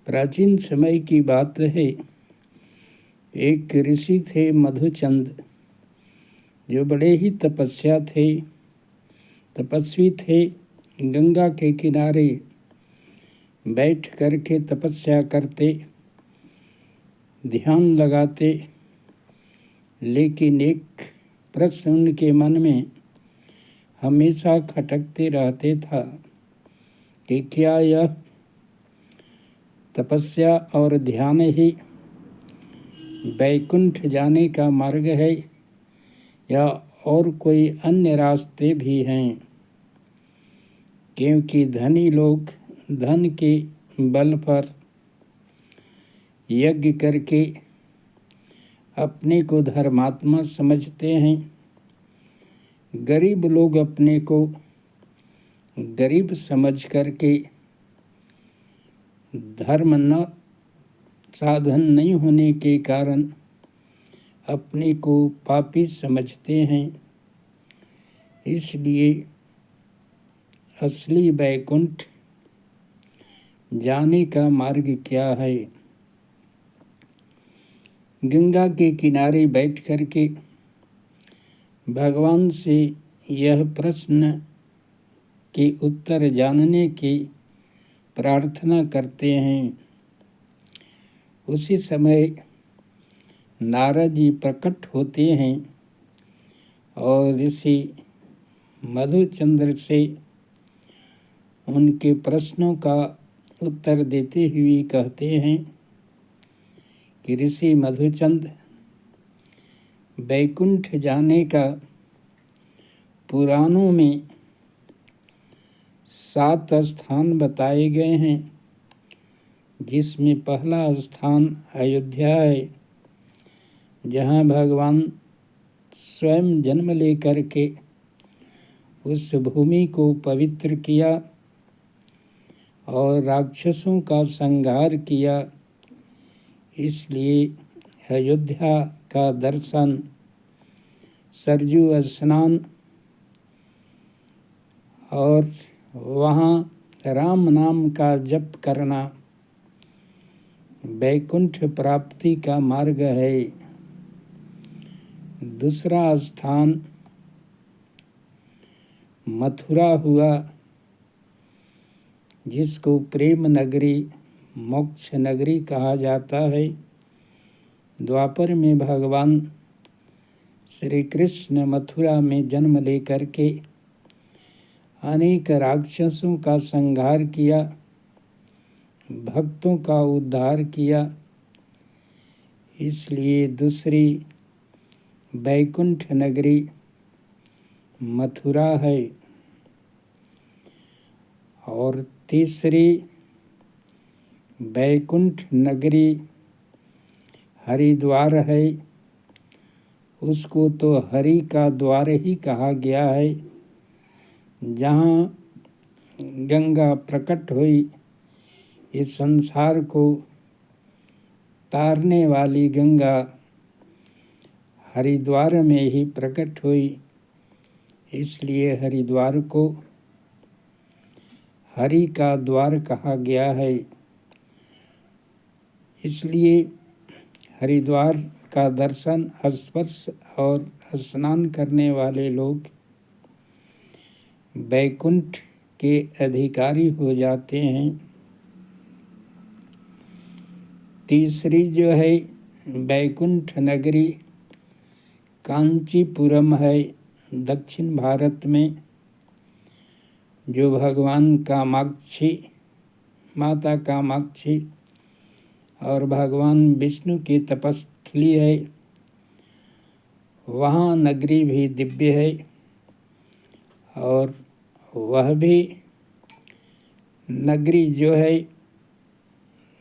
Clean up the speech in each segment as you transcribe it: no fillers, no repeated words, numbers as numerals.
प्राचीन समय की बात है। एक ऋषि थे मधुचंद, जो बड़े ही तपस्वी थे। गंगा के किनारे बैठ करके तपस्या करते, ध्यान लगाते। लेकिन एक प्रश्न उनके मन में हमेशा खटकते रहते था कि क्या यह तपस्या और ध्यान ही वैकुंठ जाने का मार्ग है, या और कोई अन्य रास्ते भी हैं। क्योंकि धनी लोग धन के बल पर यज्ञ करके अपने को धर्मात्मा समझते हैं। गरीब लोग अपने को गरीब समझ करके धर्म न साधन नहीं होने के कारण अपने को पापी समझते हैं। इसलिए असली वैकुंठ जाने का मार्ग क्या है? गंगा के किनारे बैठ करके भगवान से यह प्रश्न के उत्तर जानने की प्रार्थना करते हैं। उसी समय नारद जी प्रकट होते हैं और ऋषि मधुचंद्र से उनके प्रश्नों का उत्तर देते हुए कहते हैं कि ऋषि मधुचंद, वैकुंठ जाने का पुराणों में 7 स्थान बताए गए हैं, जिसमें पहला स्थान अयोध्या है, जहाँ भगवान स्वयं जन्म लेकर के उस भूमि को पवित्र किया और राक्षसों का संहार किया। इसलिए अयोध्या का दर्शन, सरयू स्नान और वहाँ राम नाम का जप करना वैकुंठ प्राप्ति का मार्ग है। दूसरा स्थान मथुरा हुआ, जिसको प्रेम नगरी, मोक्ष नगरी कहा जाता है। द्वापर में भगवान श्री कृष्ण मथुरा में जन्म लेकर के अनेक राक्षसों का संहार किया, भक्तों का उद्धार किया। इसलिए दूसरी वैकुंठ नगरी मथुरा है। और तीसरी वैकुंठ नगरी हरिद्वार है। उसको तो हरि का द्वार ही कहा गया है, जहाँ गंगा प्रकट हुई। इस संसार को तारने वाली गंगा हरिद्वार में ही प्रकट हुई। इसलिए हरिद्वार को हरि का द्वार कहा गया है। इसलिए हरिद्वार का दर्शन, स्पर्श और स्नान करने वाले लोग वैकुंठ के अधिकारी हो जाते हैं। तीसरी जो है वैकुंठ नगरी कांचीपुरम है, दक्षिण भारत में, जो भगवान कामाक्षी, माता कामाक्षी और भगवान विष्णु की तपस्थली है। वहाँ नगरी भी दिव्य है और वह भी नगरी जो है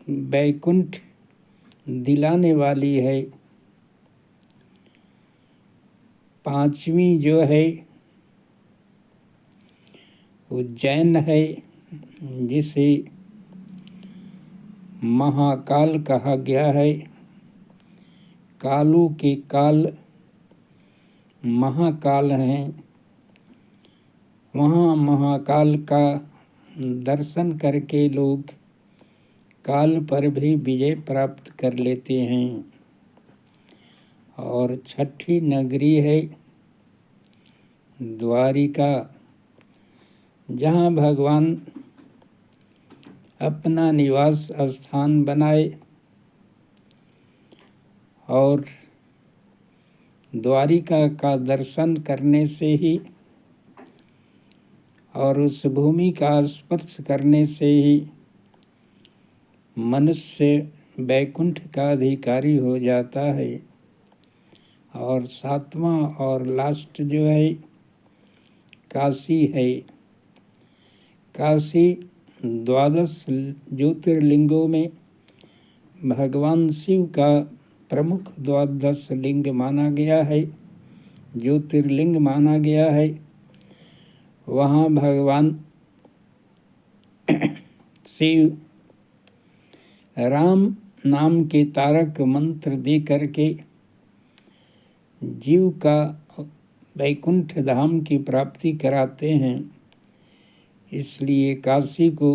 वैकुंठ दिलाने वाली है। पांचवी जो है उज्जैन है, जिसे महाकाल कहा गया है। कालों के काल महाकाल हैं। वहाँ महाकाल का दर्शन करके लोग काल पर भी विजय प्राप्त कर लेते हैं। और छठी नगरी है द्वारिका, जहाँ भगवान अपना निवास स्थान बनाए और द्वारिका का दर्शन करने से ही और उस भूमि का स्पर्श करने से ही मनुष्य वैकुंठ का अधिकारी हो जाता है। और सातवां और लास्ट जो है काशी है। काशी 12 ज्योतिर्लिंगों में भगवान शिव का प्रमुख 12 लिंग माना गया है, ज्योतिर्लिंग माना गया है। वहाँ भगवान शिव राम नाम के तारक मंत्र दे करके जीव का वैकुंठ धाम की प्राप्ति कराते हैं। इसलिए काशी को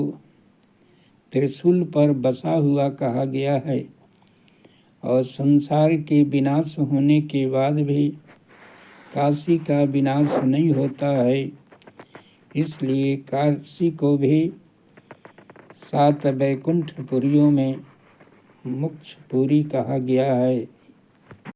त्रिशूल पर बसा हुआ कहा गया है। और संसार के विनाश होने के बाद भी काशी का विनाश नहीं होता है। इसलिए काशी को भी 7 वैकुंठ पुरियों में मोक्षपुरी कहा गया है।